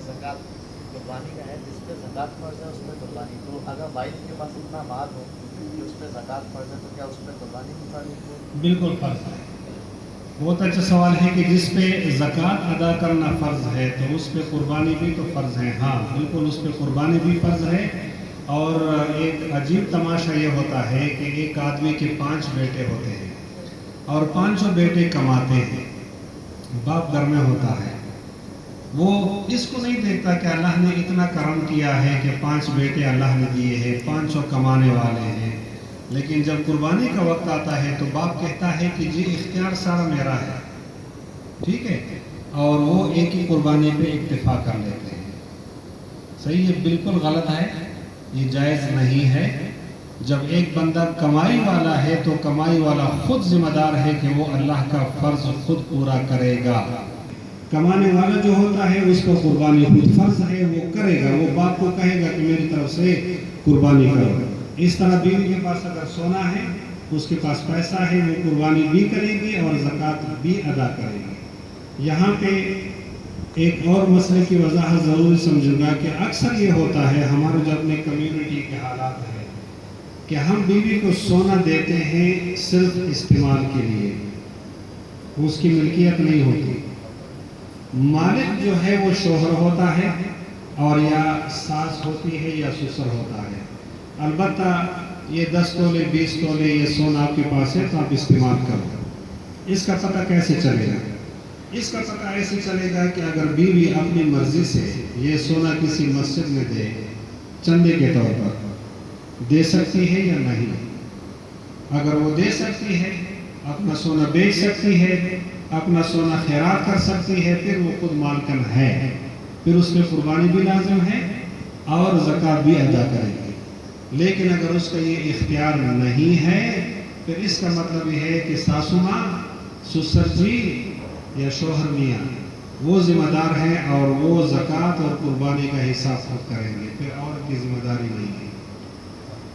ज़कात कुर्बानी का है, जिस पे ज़कात फ़र्ज़ है उस पे कुर्बानी, तो अगर वाइफ के पास इतना माल हो कि उस पे ज़कात फ़र्ज़ है तो क्या उस पे कुर्बानी भी फ़र्ज़ है? बिल्कुल फ़र्ज़ है। बहुत अच्छा सवाल है कि जिस पे ज़कात अदा करना फ़र्ज़ है तो उस पे कुर्बानी भी तो फ़र्ज़ है। हाँ बिल्कुल, उस पे कुर्बानी भी फ़र्ज़ है। और एक अजीब तमाशा ये होता है कि एक आदमी के 5 बेटे होते हैं और पाँचों बेटे कमाते हैं, बाप घर में होता है। वो इसको नहीं देखता कि अल्लाह ने इतना करम किया है कि 5 बेटे अल्लाह ने दिए हैं, 500 कमाने वाले हैं। लेकिन जब कुर्बानी का वक्त आता है तो बाप कहता है कि जी इख्तियार सारा मेरा है, ठीक है, और वो एक ही कुर्बानी पे इक्तिफा कर लेते हैं। सही है? बिल्कुल गलत है, ये जायज़ नहीं है। जब एक बंदा कमाई वाला है तो कमाई वाला खुद जिम्मेदार है कि वो अल्लाह का फ़र्ज़ खुद पूरा करेगा। कमाने वाला जो होता है उसको कुर्बानी खुद फ़र्ज़ है, वो करेगा। वो बाप को कहेगा कि मेरी तरफ से कुर्बानी करो। इस तरह बीवी के पास अगर सोना है, उसके पास पैसा है, वो कुर्बानी भी करेगी और ज़कात भी अदा करेगी। यहाँ पे एक और मसले की वजाहत ज़रूर समझूंगा कि अक्सर ये होता है हमारे जो अपने कम्युनिटी के हालात है कि हम बीवी को सोना देते हैं सिर्फ इस्तेमाल के लिए, उसकी मिल्कियत नहीं होती। मालिक जो है वो शोहर होता है और या सास होती है या ससुर होता है। अलबत्ता ये 10 तोले 20 तोले ये सोना आपके पास है तो आप इस्तेमाल करो। इसका पता कैसे चलेगा? इसका पता ऐसे चलेगा कि अगर बीवी अपनी मर्जी से ये सोना किसी मस्जिद में दे, चंदे के तौर पर दे सकती है या नहीं। अगर वो दे सकती है, अपना सोना बेच सकती है, अपना सोना खैरात कर सकती है, फिर वो खुद मालकन है, फिर उस पर कुर्बानी भी लाजिम है और ज़कात भी अदा करेगी। लेकिन अगर उसका ये इख्तियार नहीं है, फिर इसका मतलब ये है कि सासू माँ, ससुर जी या शोहर मियाँ वो ज़िम्मेदार हैं और वो ज़कात और कुर्बानी का हिसाब खुद करेंगे, फिर औरत की ज़िम्मेदारी नहीं है।